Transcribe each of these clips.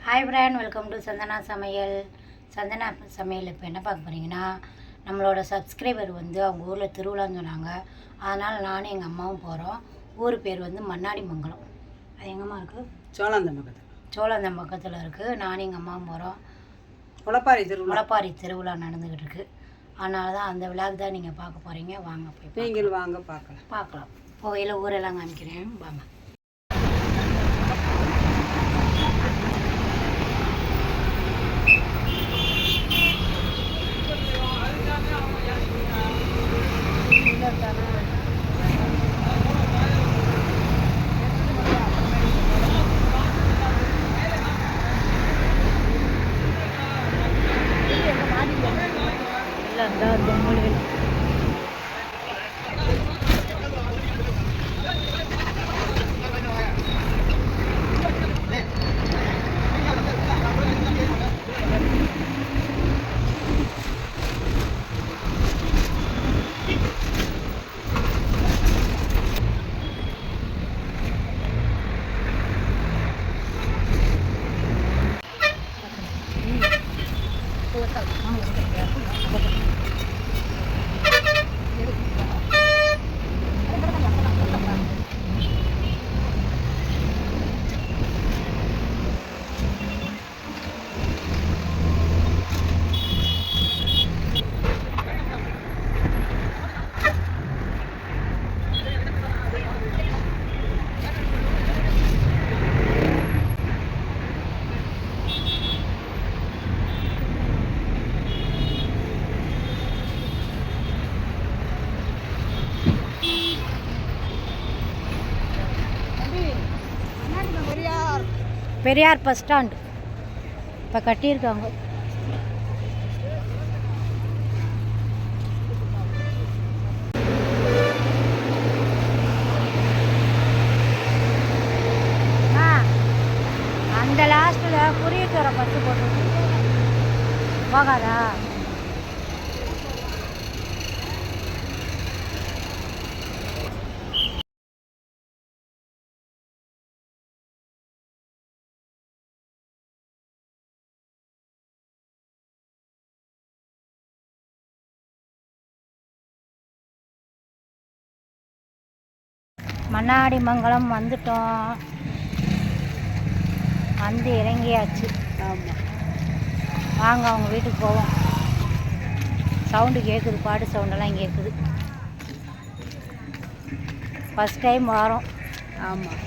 Hi friend, welcome to Chandana சமையல். சந்தனா சமையல் இப்போ என்ன பார்க்க போகிறீங்கன்னா, நம்மளோட சப்ஸ்கிரைபர் அவங்க ஊரில் திருவிழான்னு சொன்னாங்க. அதனால் நானும் எங்கள் அம்மாவும் போகிறோம். ஊர் பேர் மண்ணாடி மங்கலம். அது எங்கம்மா இருக்குது? சோழாந்தம் பக்கத்தில் இருக்குது. நானும் எங்கள் அம்மாவும் போகிறோம். முளப்பாரி திருவிழா நடந்துக்கிட்டு இருக்குது. அதனால தான் அந்த விழாக்கு தான் நீங்கள் பார்க்க போகிறீங்க. வாங்க போய் நீங்கள் வாங்க பார்க்கலாம். போகையில் ஊரெல்லாம் காமிக்கிறேன் வாங்க. பெரியார் பஸ் ஸ்டாண்டு இப்போ கட்டியிருக்காங்க. அந்த லாஸ்ட்டில் புரியத்தோர பஸ்ஸு போட்டு போகாதா? மண்ணாடி மங்கலம் வந்துட்டோம். வந்து இறங்கியாச்சு. ஆமாம், வாங்க அவங்க வீட்டுக்கு போவோம். சவுண்டு கேட்குது, பாட்டு சவுண்டெல்லாம் கேட்குது. ஃபஸ்ட் டைம் வரோம். ஆமாம்,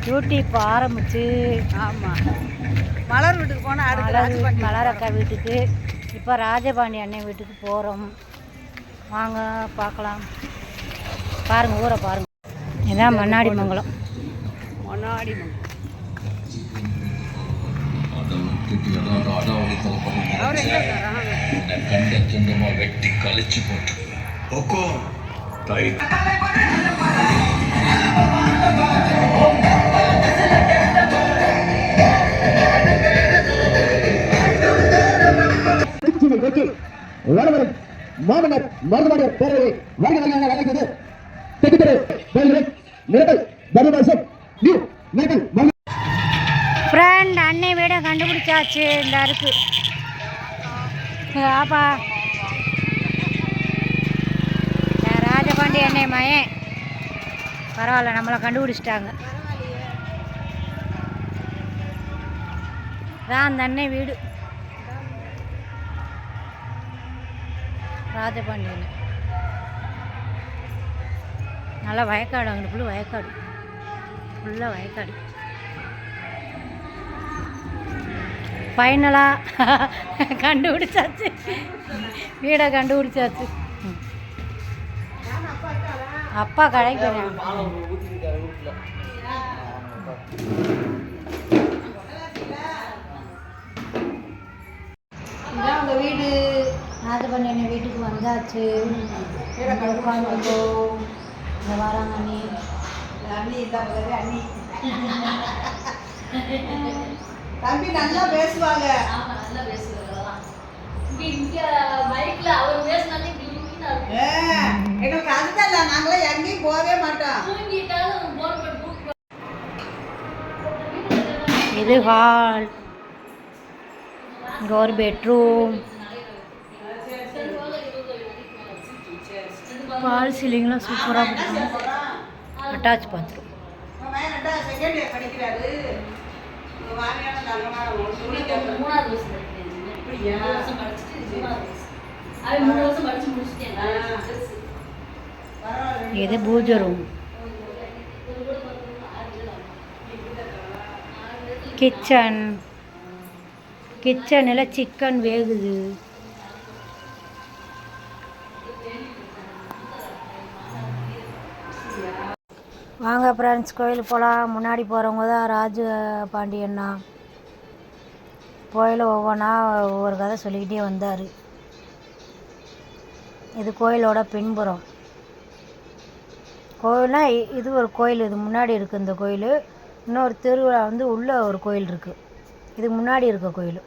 டியூட்டி இப்போ ஆரம்பிச்சு. ஆமாம், மலர் வீட்டுக்கு போனால் மலர் அக்கா வீட்டுக்கு, இப்போ ராஜபாண்டி அண்ணன் வீட்டுக்கு போகிறோம். வாங்க பார்க்கலாம். பாருங்கள், ஊரை பாருங்கள். இதுதான் மண்ணாடி மங்கலம். வெட்டி கழிச்சு போட்டு மாமன்னர் மருதுவாடியார் பேரவை வருகிறார்கள் அழைக்கிறது. ஃப்ரெண்ட், அன்னை வீட கண்டுபிடிச்சாச்சு. இந்த இருக்கு ஆப்பா, ராஜபாண்டி அன்னை மயன். பரவாயில்ல, நம்மளை கண்டுபிடிச்சிட்டாங்க. தான் அந்த அன்னை வீடு ராஜபாண்டி அண்ணன். நல்லா வயக்காடு, அங்கே ஃபுல்லு வயக்காடு, ஃபுல்லாக வயக்காடு. ஃபைனலாக கண்டுபிடிச்சாச்சு, வீடை கண்டுபிடிச்சாச்சு. அப்பா கடைக்கு போகிறேன். இதான் உங்கள் வீடு. ராஜபாண்டி அண்ணன் வீட்டுக்கு வந்தாச்சு. உட்காந்துருக்கோம். இந்த வாராங்க அண்ணி. தம்பி நல்லா பேசுவாங்க. எங்களுக்கு அதுதான் இல்லை, நாங்களாம் எங்கேயும் போகவே மாட்டோம். இது ஹால், இங்கே ஒரு பெட்ரூம், பால் சீலிங்லாம் சூப்பராக இருக்கும். Attach bathroom. செகண்ட் இயர் படிக்கிறாரு. உங்க மாமியார் தங்கமான மூணாவது வருஷம் படிக்கிறேன். 3 வருஷம் படிச்சுட்டு 3வது வருஷம். அவன் 3 வருஷம் படிச்சு முடிச்சிட்டேன். இது பூஜை ரூம். கிச்சனில் சிக்கன் வேகுது. வாங்க ஃப்ரெண்ட்ஸ், கோயிலுக்கு போகலாம். முன்னாடி போகிறவங்க தான் ராஜ பாண்டியண்ணா. கோயிலை ஒவ்வொன்றா ஒவ்வொரு கதை சொல்லிக்கிட்டே வந்தார். இது கோயிலோட பின்புறம். கோயில்னா இது ஒரு கோயில். இது முன்னாடி இருக்குது இந்த கோயில். இன்னொரு திருவிழா வந்து உள்ளே ஒரு கோயில் இருக்குது. இது முன்னாடி இருக்க கோயில்.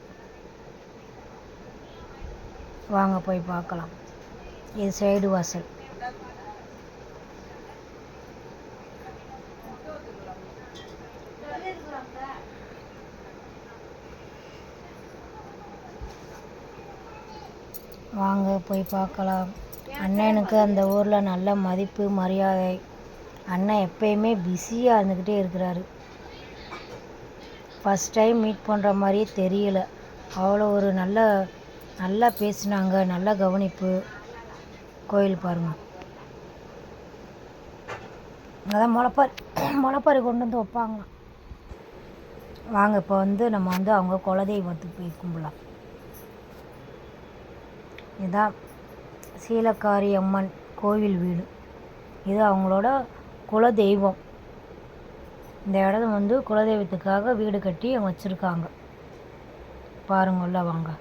வாங்க போய் பார்க்கலாம். இது சைடு வாசல். வாங்க போய் பார்க்கலாம். அண்ணனுக்கு அந்த ஊரில் நல்ல மதிப்பு மரியாதை. அண்ணன் எப்பயுமே பிஸியாக இருந்துக்கிட்டே இருக்கிறாரு. ஃபஸ்ட் டைம் மீட் பண்ணுற மாதிரியே தெரியல. அவ்வளோ ஒரு நல்லா பேசினாங்க. நல்ல கவனிப்பு. கோயில் பாருங்கள். அதான் முளைப்பாரி கொண்டு வந்து வைப்பாங்க. வாங்க இப்போ வந்து நம்ம வந்து அவங்க குலதெய்வத்துக்கு போய் கும்பிடலாம். இதுதான் சீலக்காரி அம்மன் கோவில் வீடு. இது அவங்களோட குலதெய்வம். இந்த இடம் வந்து குலதெய்வத்துக்காக வீடு கட்டி அவங்க வச்சுருக்காங்க. பாருங்கள்ல வாங்க.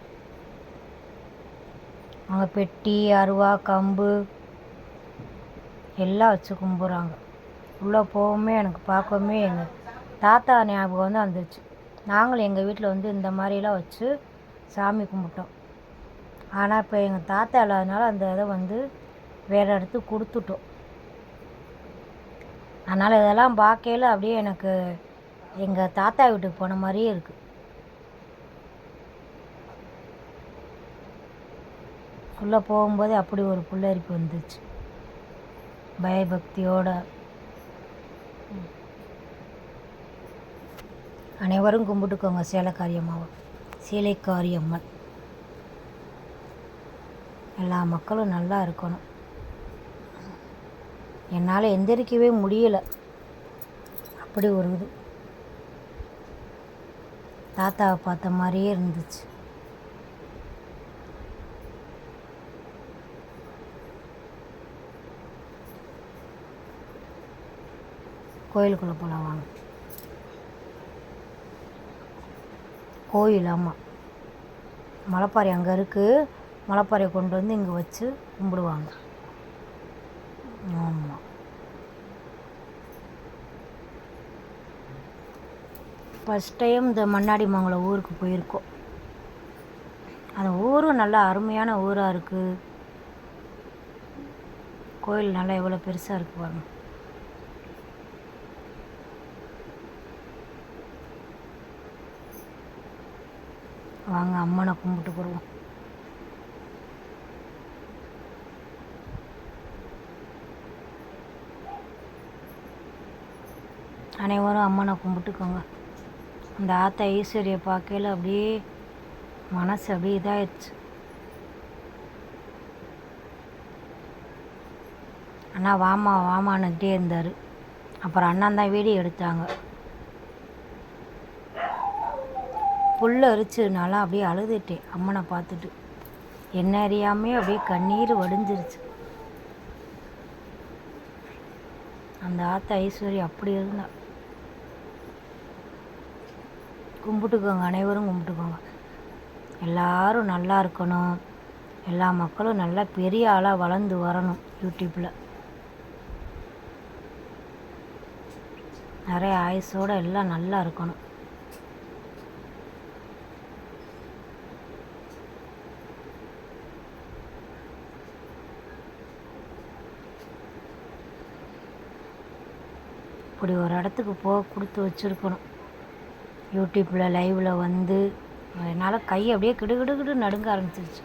அவங்க பெட்டி, அருவா, கம்பு எல்லாம் வச்சு கும்பிட்றாங்க. உள்ளே போகவுமே எனக்கு பார்க்கவுமே எங்கள் தாத்தா ஞாபகம் வந்து வந்துருச்சு. நாங்களும் எங்கள் வீட்டில் வந்து இந்த மாதிரிலாம் வச்சு சாமி கும்பிட்டோம். ஆனால் இப்போ எங்கள் தாத்தா இல்லாதனால அந்த இதை வந்து வேறு இடத்துக்கு கொடுத்துட்டோம். அதனால் இதெல்லாம் பார்க்கையில் அப்படியே எனக்கு எங்கள் தாத்தா வீட்டுக்கு போன மாதிரியே இருக்குது. உள்ளே போகும்போது அப்படி ஒரு புல்லரிப்பு வந்துச்சு, பயபக்தியோட. அனைவரும் கும்பிட்டுக்கோங்க சீலைக்காரி அம்மன். எல்லா மக்களும் நல்லா இருக்கணும். என்னால் எந்திரிக்கவே முடியலை, அப்படி ஒரு இது. தாத்தாவை பார்த்த மாதிரியே இருந்துச்சு. கோயிலுக்குள்ளே போகலாம் வாங்க. கோயில், ஆமாம், முளைப்பாரி அங்கே இருக்குது. முளைப்பாரியை கொண்டு வந்து இங்கே வச்சு கும்பிடுவாங்க. ஆமாம், ஃபஸ்ட் டைம் இந்த மண்ணாடி மங்கலம் ஊருக்கு போயிருக்கோம். அந்த ஊரும் நல்லா அருமையான ஊராக இருக்குது. கோயில் நல்லா எவ்வளோ பெருசாக இருக்குது பாருங்க. வாங்க அம்மனை கும்பிட்டு போடுவோம். அனைவரும் அம்மனை கும்பிட்டுக்கோங்க. அந்த ஆத்தா ஈஸ்வரியை பார்க்கையில் அப்படியே மனசு அப்படியே இதாகிடுச்சு. அண்ணா வாமான்னுக்கிட்டே இருந்தார். அப்புறம் அண்ணன் தான் வீடியோ எடுத்தாங்க. புல் அரிச்சதுனால அப்படியே அழுதுட்டேன் அம்மனை பார்த்துட்டு. என்ன அறியாமே அப்படியே கண்ணீர் வடிஞ்சிருச்சு. அந்த ஆத்தா ஐஸ்வர்யா அப்படி இருந்தா. கும்பிட்டுக்கோங்க, அனைவரும் கும்பிட்டுக்கோங்க. எல்லாரும் நல்லா இருக்கணும். எல்லா மக்களும் நல்லா பெரிய ஆளாக வளர்ந்து வரணும். யூடியூப்பில் நிறைய ஆயுசோடு எல்லாம் நல்லா இருக்கணும். இப்படி ஒரு இடத்துக்கு கொடுத்து வச்சுருக்கணும். யூடியூப்பில் லைவில் வந்து என்னால் கை அப்படியே கிடு நடுங்க ஆரம்பிச்சிருச்சு.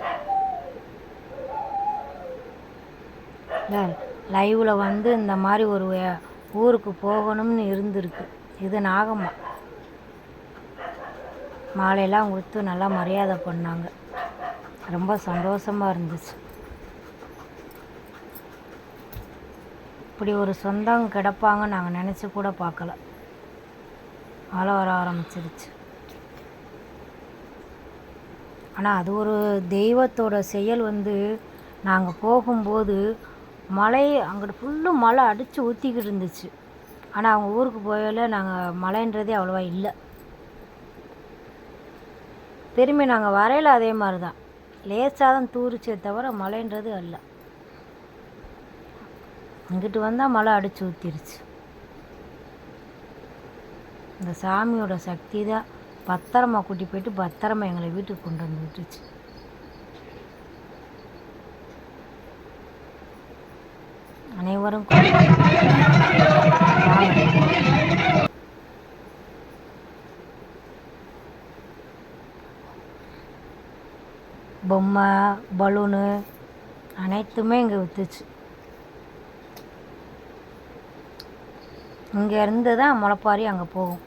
லைவில் வந்து இந்த மாதிரி ஒரு ஊருக்கு போகணும்னு இருந்திருக்கு. இது நாகம்மா மாலையெல்லாம் கொடுத்து நல்லா மரியாதை பண்ணாங்க. ரொம்ப சந்தோஷமாக இருந்துச்சு. இப்படி ஒரு சொந்தம் கிடப்பாங்க நாங்கள் நினச்சி கூட பார்க்கல. மழை வர ஆரம்பிச்சிருச்சு. ஆனால் அது ஒரு தெய்வத்தோட செயல். வந்து நாங்கள் போகும்போது மழை அங்கிட்டு ஃபுல்லும் மழை அடித்து ஊற்றிக்கிட்டு இருந்துச்சு. ஆனால் அவங்க ஊருக்கு போயல நாங்கள் மழைன்றதே அவ்வளோவா இல்லை. திரும்பி நாங்கள் வரையில் அதே மாதிரி தான் லேசாக தான் தூரிச்சே தவிர மழைன்றது அல்ல. இங்கிட்டு வந்தால் மழை அடித்து ஊற்றிருச்சு. இந்த சாமியோட சக்தி தான் பத்திரமா கூட்டி போயிட்டு பத்திரமா எங்களை வீட்டுக்கு கொண்டு வந்து விட்டுச்சு. அனைவரும் பொம்மை பலூனு அனைத்துமே இங்கே விற்றுச்சு. இங்கேருந்து தான் முளைப்பாரி அங்கே போகும்.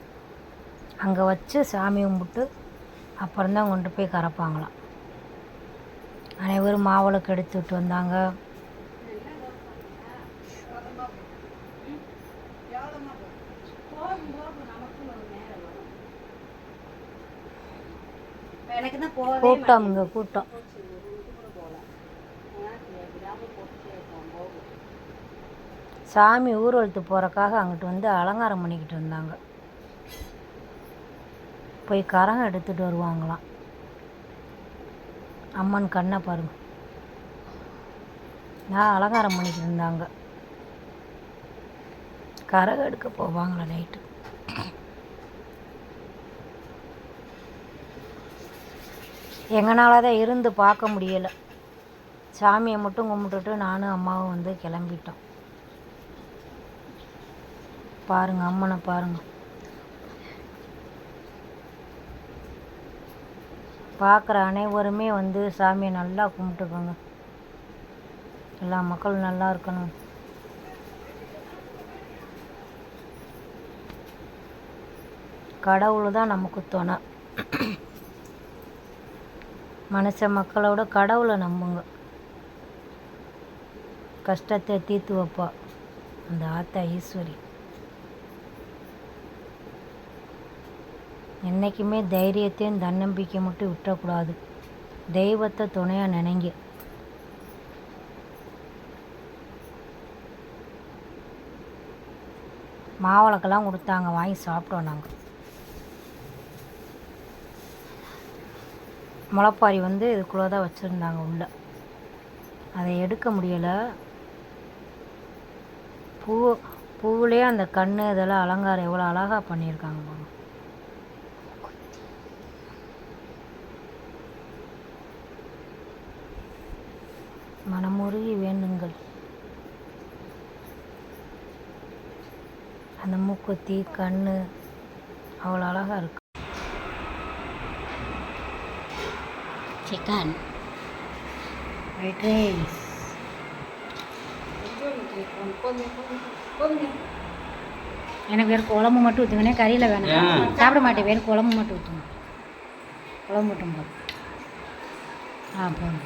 அங்கே வச்சு சாமி கும்பிட்டு அப்புறம்தான் கொண்டு போய் கரைப்பாங்களாம். அனைவரும் மாவிளக்கு எடுத்துகிட்டு வந்தாங்க. கூட்டம் இங்கே கூட்டம். சாமி ஊர்வலத்து போகிறக்காக அங்கிட்டு வந்து அலங்காரம் பண்ணிக்கிட்டு இருந்தாங்க. போய் கரகம் எடுத்துகிட்டு வருவாங்களாம். அம்மன் கண்ணை பாருங்க, நான் அலங்காரம் பண்ணிக்கிட்டு இருந்தாங்க. கரகம் எடுக்க போவாங்களா நைட்டு. எங்களால் தான் இருந்து பார்க்க முடியலை. சாமியை மட்டும் கும்பிட்டுட்டு நானும் அம்மாவும் வந்து கிளம்பிட்டோம். பாருங்கள் அம்மனை பாருங்கள். பார்க்குற அனைவருமே வந்து சாமியை நல்லா கும்பிட்டுக்கோங்க. எல்லா மக்களும் நல்லா இருக்கணும். கடவுள் தான் நமக்கு துணை. மனுஷ மக்களோட கடவுளை நம்புங்க. கஷ்டத்தை தீர்த்து வைப்பா அந்த ஆத்தா ஈஸ்வரி. என்றைக்குமே தைரியத்தையும் தன்னம்பிக்கை மட்டும் விட்டுறக்கூடாது. தெய்வத்தை துணையாக நினைங்க. மாவிளக்கெல்லாம் கொடுத்தாங்க, வாங்கி சாப்பிட்டோம் நாங்கள். முளைப்பாரி வந்து இதுக்குள்ளே தான் வச்சுருந்தாங்க உள்ளே. அதை எடுக்க முடியலை. பூவிலே அந்த கண் இதெல்லாம் அலங்காரம் எவ்வளோ அழகாக பண்ணியிருக்காங்க பாருங்க. மனமுருகி வேண்டுங்கள். அந்த மூக்குத்தி கண் அவ்வளோ அழகாக இருக்கு. Chicken fried rice. எனக்கு வெறும் குழம்பு மட்டும் ஊற்றுங்கண்ணே, கறியில் வேணாம். சாப்பிட மாட்டேன், வெறும் குழம்பு மட்டும் ஊற்றுங்க. குழம்பு மட்டும் போதும். போதும்.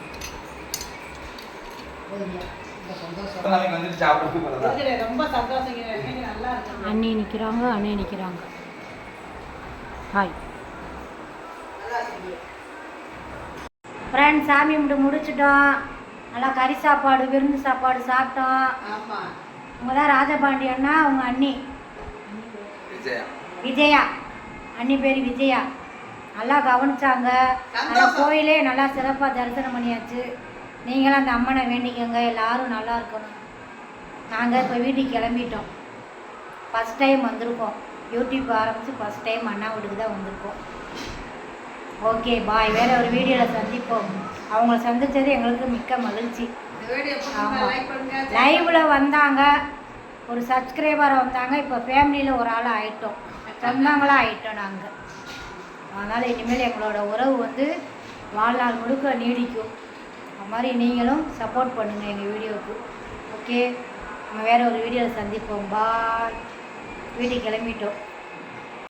ரொம்ப சந்தோஷம். நல்லா இருக்கு. அண்ணி நிற்கிறாங்க, அண்ணே நிற்கிறாங்க. ஹாய் ஃப்ரெண்ட்ஸ், சாமி கும்பிட்டு முடிச்சிட்டோம். நல்லா கறி சாப்பாடு, விருந்து சாப்பாடு சாப்பிட்டோம். ஆமாம். அவங்க தான் ராஜபாண்டி அண்ணா, அவங்க அண்ணி விஜயா. அண்ணி பேர் விஜயா. நல்லா கவனிச்சாங்க. நல்லா கோயிலே நல்லா சிறப்பாக தரிசனம் பண்ணியாச்சு. நீங்களும் அந்த அம்மனை வேண்டிக்கோங்க, எல்லோரும் நல்லா இருக்கணும். நாங்கள் இப்போ வீட்டுக்கு கிளம்பிட்டோம். ஃபஸ்ட் டைம் வந்திருக்கோம். யூடியூப் ஆரம்பித்து ஃபஸ்ட் டைம் அண்ணா வீட்டுக்கு தான் வந்திருக்கோம். Okay bye. வேறு ஒரு வீடியோவில் சந்திப்போம். அவங்கள சந்தித்தது எங்களுக்கு மிக்க மகிழ்ச்சி. லைவில் வந்தாங்க, ஒரு சப்ஸ்கிரைபரை வந்தாங்க. இப்போ ஃபேமிலியில் ஒரு ஆள் ஆகிட்டோம், சொந்தங்களாக ஆகிட்டோம் நாங்கள். அதனால் இனிமேல் எங்களோட உறவு வந்து வாழ்நாள் முழுக்க நீடிக்கும். அது மாதிரி நீங்களும் சப்போர்ட் பண்ணுங்கள் எங்கள் வீடியோவுக்கு. ஓகே, நம்ம வேறு ஒரு வீடியோவில் சந்திப்போம். பாய். வீட்டுக்கு கிளம்பிட்டோம்.